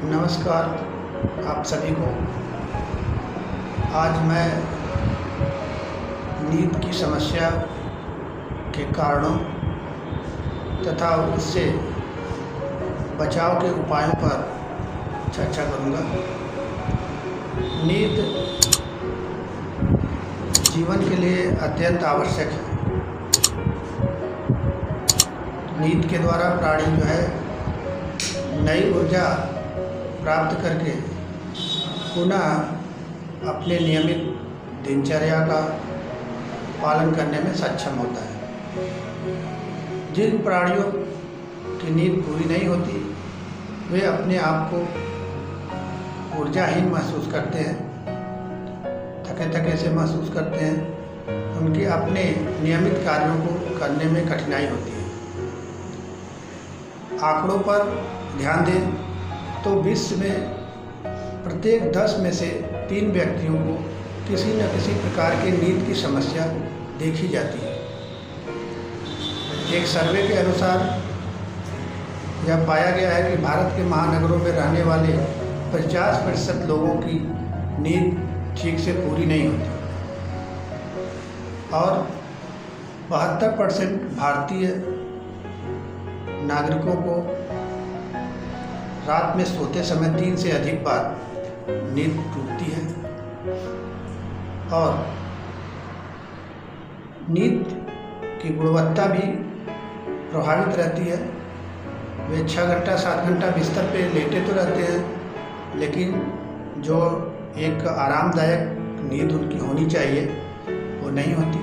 नमस्कार आप सभी को। आज मैं नींद की समस्या के कारणों तथा उससे बचाव के उपायों पर चर्चा करूंगा। नींद जीवन के लिए अत्यंत आवश्यक है। नींद के द्वारा प्राणी जो है नई ऊर्जा प्राप्त करके पुनः अपने नियमित दिनचर्या का पालन करने में सक्षम होता है। जिन प्राणियों की नींद पूरी नहीं होती वे अपने आप को ऊर्जाहीन महसूस करते हैं, थके थके से महसूस करते हैं। उनके अपने नियमित कार्यों को करने में कठिनाई होती है। आंकड़ों पर ध्यान दें तो विश्व में प्रत्येक 10 में से 3 व्यक्तियों को किसी न किसी प्रकार की नींद की समस्या देखी जाती है। एक सर्वे के अनुसार यह पाया गया है कि भारत के महानगरों में रहने वाले 50% लोगों की नींद ठीक से पूरी नहीं होती और 72% भारतीय नागरिकों को रात में सोते समय 3 से अधिक बार नींद टूटती है और नींद की गुणवत्ता भी प्रभावित रहती है। वे 6 घंटा 7 घंटा बिस्तर पे लेटे तो रहते हैं, लेकिन जो एक आरामदायक नींद उनकी होनी चाहिए वो नहीं होती।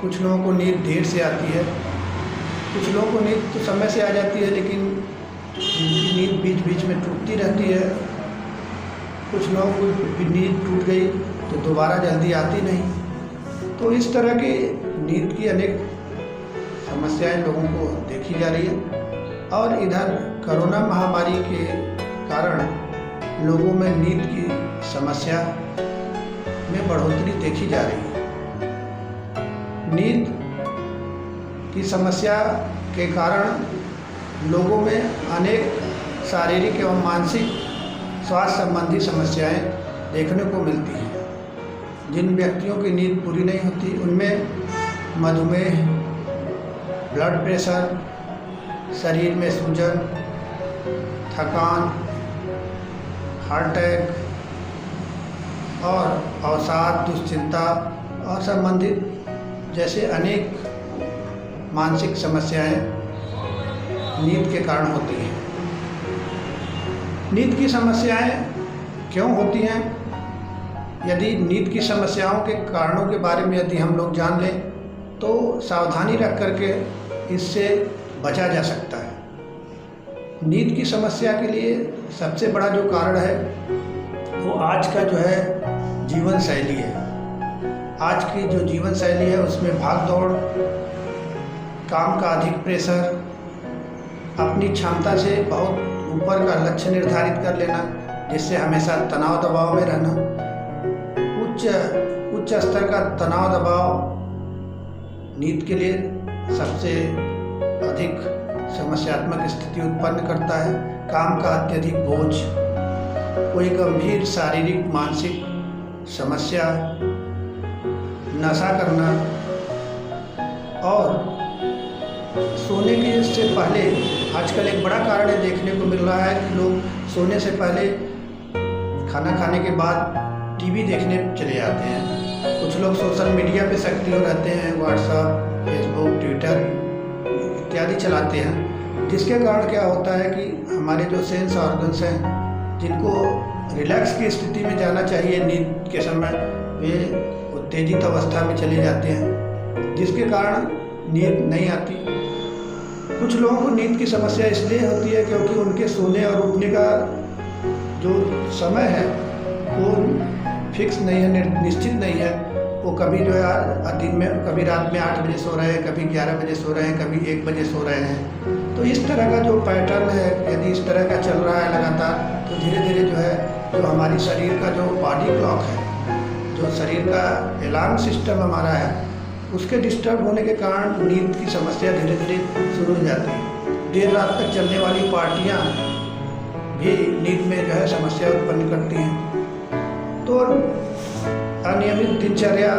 कुछ लोगों को नींद देर से आती है, कुछ लोगों को नींद तो समय से आ जाती है, लेकिन उनकी नींद बीच बीच में टूटती रहती है। कुछ लोगों को नींद टूट गई तो दोबारा जल्दी आती नहीं। तो इस तरह की नींद की अनेक समस्याएं लोगों को देखी जा रही है और इधर कोरोना महामारी के कारण लोगों में नींद की समस्या में बढ़ोतरी देखी जा रही है। नींद की समस्या के कारण लोगों में अनेक शारीरिक एवं मानसिक स्वास्थ्य संबंधी समस्याएं देखने को मिलती हैं। जिन व्यक्तियों की नींद पूरी नहीं होती उनमें मधुमेह, ब्लड प्रेशर, शरीर में सूजन, थकान, हार्ट अटैक और अवसाद, दुश्चिंता और संबंधित जैसे अनेक मानसिक समस्याएं नींद के कारण होती हैं। नींद की समस्याएं क्यों होती हैं? यदि नींद की समस्याओं के कारणों के बारे में यदि हम लोग जान लें तो सावधानी रख करके इससे बचा जा सकता है। नींद की समस्या के लिए सबसे बड़ा जो कारण है वो आज का जो है जीवन शैली है। आज की जो जीवन शैली है उसमें भाग दौड़, काम का अधिक प्रेशर, अपनी क्षमता से बहुत ऊपर का लक्ष्य निर्धारित कर लेना जिससे हमेशा तनाव दबाव में रहना, उच्च स्तर का तनाव दबाव नींद के लिए सबसे अधिक समस्यात्मक स्थिति उत्पन्न करता है। काम का अत्यधिक बोझ, कोई गंभीर शारीरिक मानसिक समस्या, नशा करना और सोने के से पहले आजकल एक बड़ा कारण ये देखने को मिल रहा है कि लोग सोने से पहले खाना खाने के बाद टीवी देखने चले जाते हैं। कुछ लोग सोशल मीडिया पे सक्रिय रहते हैं, व्हाट्सएप, फेसबुक, ट्विटर इत्यादि चलाते हैं, जिसके कारण क्या होता है कि हमारे जो सेंस ऑर्गन्स हैं जिनको रिलैक्स की स्थिति में जाना चाहिए नींद के समय, वे उत्तेजित अवस्था में चले जाते हैं, जिसके कारण नींद नहीं आती। कुछ लोगों को नींद की समस्या इसलिए होती है क्योंकि उनके सोने और उठने का जो समय है वो फिक्स नहीं है, निश्चित नहीं है। वो कभी जो है दिन में कभी रात में 8 बजे सो रहे हैं, कभी 11 बजे सो रहे हैं, कभी 1 बजे सो रहे हैं। तो इस तरह का जो पैटर्न है यदि इस तरह का चल रहा है लगातार तो धीरे धीरे जो है जो हमारी शरीर का जो बॉडी क्लॉक है, जो शरीर का अलार्म सिस्टम हमारा है, उसके डिस्टर्ब होने के कारण नींद की समस्या धीरे धीरे शुरू हो जाती है। देर रात तक चलने वाली पार्टियाँ भी नींद में जो है समस्या उत्पन्न करती हैं। तो अनियमित दिनचर्या,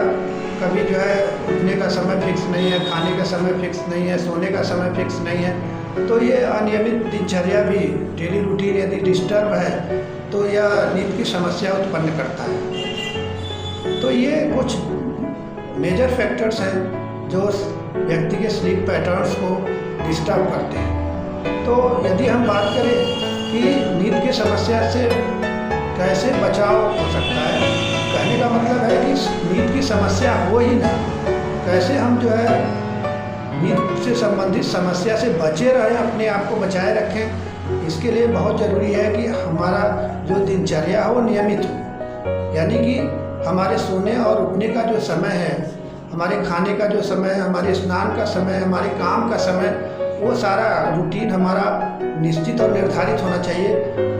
कभी जो है उठने का समय फिक्स नहीं है, खाने का समय फिक्स नहीं है, सोने का समय फिक्स नहीं है, तो ये अनियमित दिनचर्या भी, डेली रूटीन यदि डिस्टर्ब है तो यह नींद की समस्या उत्पन्न करता है। तो ये कुछ मेजर फैक्टर्स हैं जो व्यक्ति के स्लीप पैटर्न्स को डिस्टर्ब करते हैं। तो यदि हम बात करें कि नींद की समस्या से कैसे बचाव हो सकता है, कहने का मतलब है कि नींद की समस्या हो ही ना, कैसे हम जो है नींद से संबंधित समस्या से बचे रहें, अपने आप को बचाए रखें। इसके लिए बहुत ज़रूरी है कि हमारा जो दिनचर्या हो नियमित हो, यानी कि हमारे सोने और उठने का जो समय है, हमारे खाने का जो समय है, हमारे स्नान का समय, हमारे काम का समय, वो सारा रूटीन हमारा निश्चित और निर्धारित होना चाहिए।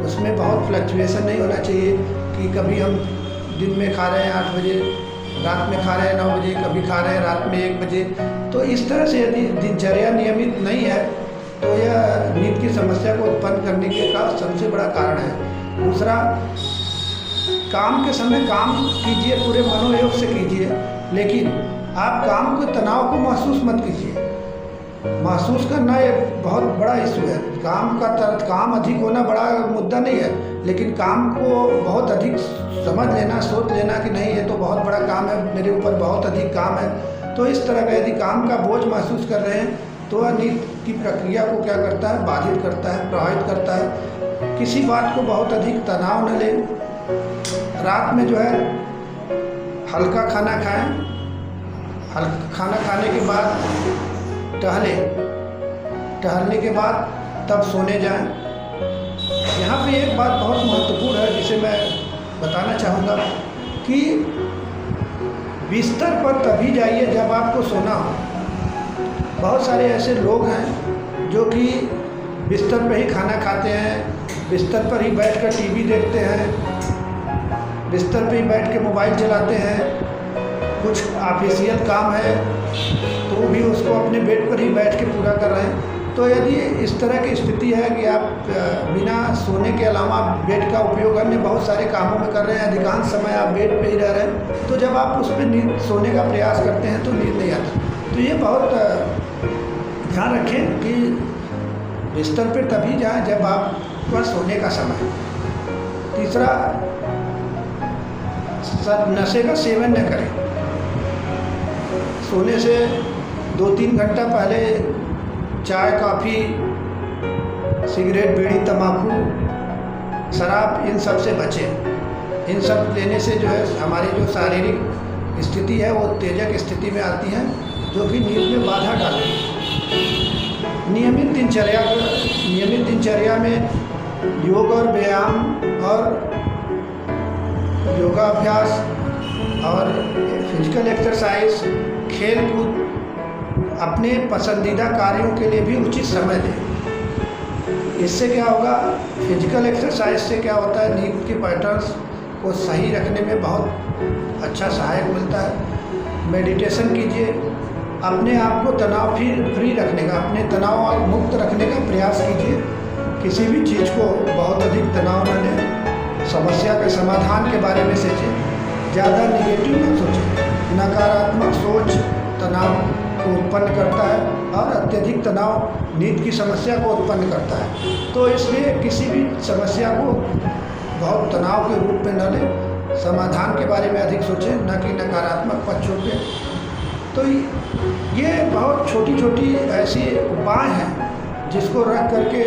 उसमें बहुत फ्लक्चुएशन नहीं होना चाहिए कि कभी हम दिन में खा रहे हैं 8 बजे, रात में खा रहे हैं 9 बजे, कभी खा रहे हैं रात में 1 बजे। तो इस तरह से यदि दिनचर्या नियमित नहीं है तो यह नींद की समस्या को उत्पन्न करने के का सबसे बड़ा कारण है। दूसरा, काम के समय काम कीजिए, पूरे मनोयोग से कीजिए, लेकिन आप काम के तनाव को महसूस मत कीजिए। महसूस करना एक बहुत बड़ा इशू है। काम अधिक होना बड़ा मुद्दा नहीं है, लेकिन काम को बहुत अधिक समझ लेना, सोच लेना कि नहीं ये तो बहुत बड़ा काम है, मेरे ऊपर बहुत अधिक काम है, तो इस तरह का यदि काम का बोझ महसूस कर रहे हैं तो वह नींद की प्रक्रिया को क्या करता है, बाधित करता है, प्रभावित करता है। किसी बात को बहुत अधिक तनाव न लें। रात में जो है हल्का खाना खाएं, हल्का खाना खाने के बाद टहलने के बाद तब सोने जाएं। यहाँ पे एक बात बहुत महत्वपूर्ण है जिसे मैं बताना चाहूँगा कि बिस्तर पर तभी जाइए जब आपको सोना हो। बहुत सारे ऐसे लोग हैं जो कि बिस्तर पर ही खाना खाते हैं, बिस्तर पर ही बैठकर टीवी देखते हैं, बिस्तर पर ही बैठ के मोबाइल चलाते हैं, कुछ ऑफिशियल काम है तो भी उसको अपने बेड पर ही बैठ के पूरा कर रहे हैं। तो यदि इस तरह की स्थिति है कि आप बिना सोने के अलावा बेड का उपयोग अन्य बहुत सारे कामों में कर रहे हैं, अधिकांश समय आप बेड पे ही रह रहे हैं, तो जब आप उस पर नींद सोने का प्रयास करते हैं तो नींद नहीं आती। तो ये बहुत ध्यान रखें कि बिस्तर पर तभी जाएं जब आपका सोने का समय। तीसरा, नशे का सेवन न करें। सोने से 2-3 घंटा पहले चाय, कॉफ़ी, सिगरेट, बीड़ी, तंबाकू, शराब, इन सब से बचें। इन सब लेने से जो है हमारी जो शारीरिक स्थिति है वो तेजक स्थिति में आती है, जो कि नींद में बाधा डालती है। नियमित दिनचर्या में योग और व्यायाम और योगाभ्यास और फिजिकल एक्सरसाइज, खेल कूद, अपने पसंदीदा कार्यों के लिए भी उचित समय दें। इससे क्या होगा, फिजिकल एक्सरसाइज से क्या होता है, नींद के पैटर्न्स को सही रखने में बहुत अच्छा सहायक मिलता है। मेडिटेशन कीजिए, अपने आप को तनाव फ्री रखने का, अपने तनाव मुक्त रखने का प्रयास कीजिए। किसी भी चीज़ को बहुत अधिक तनाव न लें। समस्या के समाधान के बारे में सोचें, ज़्यादा निगेटिव न सोचें। नकारात्मक सोच तनाव को उत्पन्न करता है और अत्यधिक तनाव नींद की समस्या को उत्पन्न करता है। तो इसलिए किसी भी समस्या को बहुत तनाव के रूप में न लें, समाधान के बारे में अधिक सोचें, न कि नकारात्मक पक्षों पे। तो ये बहुत छोटी छोटी ऐसी उपाय हैं जिसको रख करके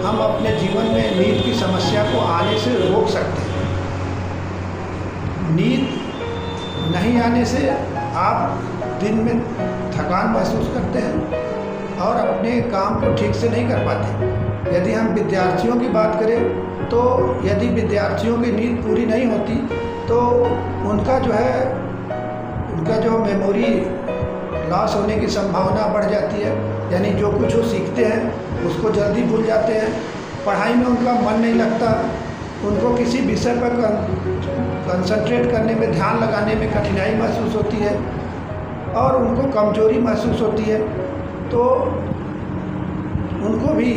हम अपने जीवन में नींद की समस्या को आने से रोक सकते हैं। नींद नहीं आने से आप दिन में थकान महसूस करते हैं और अपने काम को ठीक से नहीं कर पाते। यदि हम विद्यार्थियों की बात करें तो यदि विद्यार्थियों की नींद पूरी नहीं होती तो उनका जो मेमोरी लॉस होने की संभावना बढ़ जाती है। यानी जो कुछ वो सीखते हैं उसको जल्दी भूल जाते हैं, पढ़ाई में उनका मन नहीं लगता, उनको किसी विषय पर कंसंट्रेट करने में, ध्यान लगाने में कठिनाई महसूस होती है और उनको कमजोरी महसूस होती है। तो उनको भी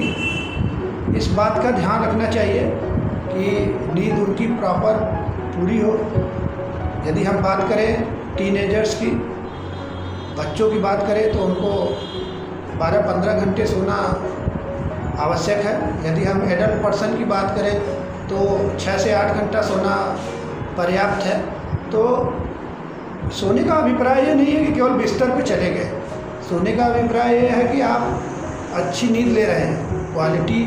इस बात का ध्यान रखना चाहिए उनकी प्रॉपर पूरी हो। यदि हम बात करें टीनेजर्स की, बच्चों की बात करें तो उनको 12-15 घंटे सोना आवश्यक है। यदि हम एडल्ट पर्सन की बात करें तो 6 से 8 घंटा सोना पर्याप्त है। तो सोने का अभिप्राय ये नहीं है कि केवल बिस्तर पे चले गए। सोने का अभिप्राय ये है कि आप अच्छी नींद ले रहे हैं। क्वालिटी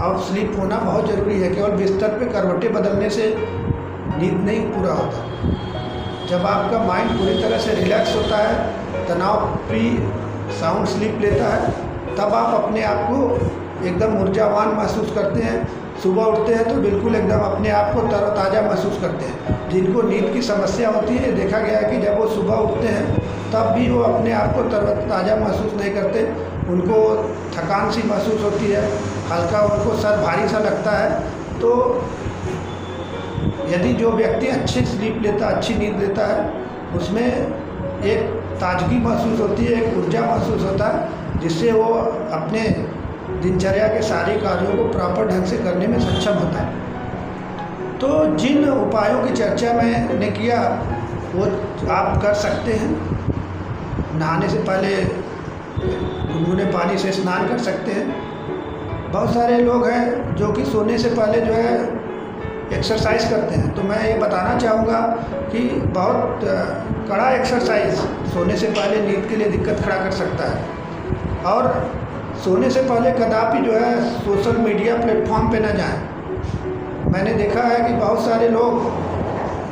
ऑफ स्लीप होना बहुत ज़रूरी है। केवल बिस्तर पे करवटें बदलने से नींद नहीं पूरा होता। जब आपका माइंड पूरी तरह से रिलैक्स होता है, तनाव फ्री साउंड स्लीप लेता है, तब आप अपने आप को एकदम ऊर्जावान महसूस करते हैं। सुबह उठते हैं तो बिल्कुल एकदम अपने आप को तरोताज़ा महसूस करते हैं। जिनको नींद की समस्या होती है, देखा गया है कि जब वो सुबह उठते हैं तब भी वो अपने आप को तरोताज़ा महसूस नहीं करते। उनको थकान सी महसूस होती है, हल्का उनको सर भारी सा लगता है। तो यदि जो व्यक्ति अच्छी स्लीप लेता, अच्छी नींद लेता है, उसमें एक ताजगी महसूस होती है, एक ऊर्जा महसूस होता है, जिससे वो अपने दिनचर्या के सारे कार्यों को प्रॉपर ढंग से करने में सक्षम होता है। तो जिन उपायों की चर्चा मैंने किया वो आप कर सकते हैं। नहाने से पहले गुनगुने पानी से स्नान कर सकते हैं। बहुत सारे लोग हैं जो कि सोने से पहले जो है एक्सरसाइज करते हैं। तो मैं ये बताना चाहूँगा कि बहुत कड़ा एक्सरसाइज सोने से पहले नींद के लिए दिक्कत खड़ा कर सकता है। और सोने से पहले कदापि जो है सोशल मीडिया प्लेटफॉर्म पे ना जाएं। मैंने देखा है कि बहुत सारे लोग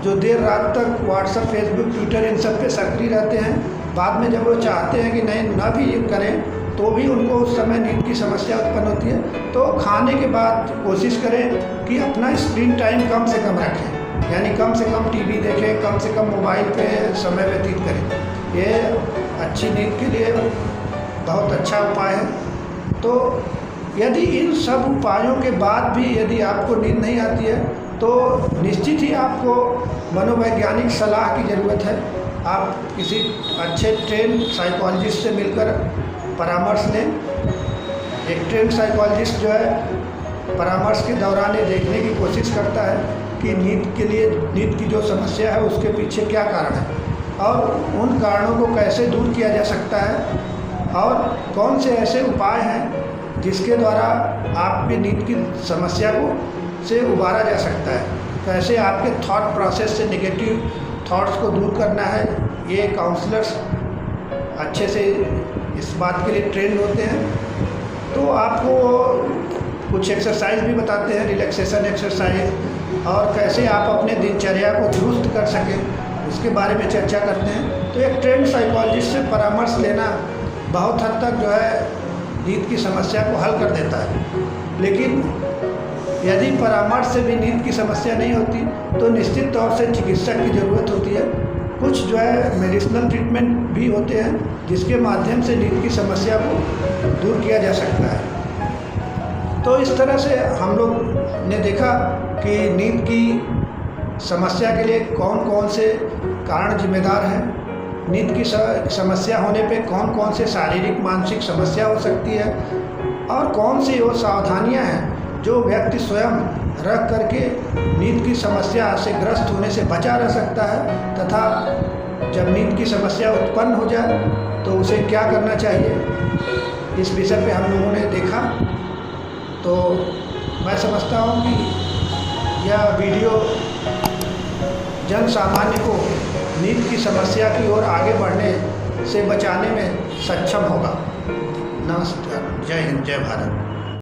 जो देर रात तक व्हाट्सएप, फेसबुक, ट्विटर इन सब पे सक्रिय रहते हैं, बाद में जब वो चाहते हैं कि नहीं ना भी ये करें तो भी उनको उस समय नींद की समस्या उत्पन्न होती है। तो खाने के बाद कोशिश करें कि अपना स्क्रीन टाइम कम से कम रखें, यानी कम से कम टीवी देखें, कम से कम मोबाइल पे समय व्यतीत करें। ये अच्छी नींद के लिए बहुत अच्छा उपाय है। तो यदि इन सब उपायों के बाद भी यदि आपको नींद नहीं आती है तो निश्चित ही आपको मनोवैज्ञानिक सलाह की ज़रूरत है। आप किसी अच्छे ट्रेन साइकोलॉजिस्ट से मिलकर परामर्श लें। एक ट्रेन साइकोलॉजिस्ट जो है परामर्श के दौरान ये देखने की कोशिश करता है कि नींद की जो समस्या है उसके पीछे क्या कारण है और उन कारणों को कैसे दूर किया जा सकता है और कौन से ऐसे उपाय हैं जिसके द्वारा आपकी नींद की समस्या से उबारा जा सकता है। कैसे आपके थॉट प्रोसेस से नेगेटिव थॉट्स को दूर करना है। ये काउंसलर्स अच्छे से इस बात के लिए ट्रेंड होते हैं। तो आपको कुछ एक्सरसाइज भी बताते हैं, रिलैक्सेशन एक्सरसाइज, और कैसे आप अपने दिनचर्या को दुरुस्त कर सकें उसके बारे में चर्चा करते हैं। तो एक ट्रेंड साइकोलॉजिस्ट से परामर्श लेना बहुत हद तक जो है नींद की समस्या को हल कर देता है। लेकिन यदि परामर्श से भी नींद की समस्या नहीं होती तो निश्चित तौर से चिकित्सक की ज़रूरत होती है। कुछ जो है मेडिसिनल ट्रीटमेंट भी होते हैं जिसके माध्यम से नींद की समस्या को दूर किया जा सकता है। तो इस तरह से हम लोग ने देखा कि नींद की समस्या के लिए कौन कौन से कारण जिम्मेदार हैं, नींद की समस्या होने पे कौन कौन से शारीरिक मानसिक समस्या हो सकती है और कौन सी वो सावधानियां हैं जो व्यक्ति स्वयं रख करके नींद की समस्या से ग्रस्त होने से बचा रह सकता है, तथा जब नींद की समस्या उत्पन्न हो जाए तो उसे क्या करना चाहिए। इस विषय पे हम लोगों ने देखा। तो मैं समझता हूँ कि यह वीडियो जन सामान्य को नींद की समस्या की ओर आगे बढ़ने से बचाने में सक्षम होगा। नमस्कार, जय हिंद, जय भारत।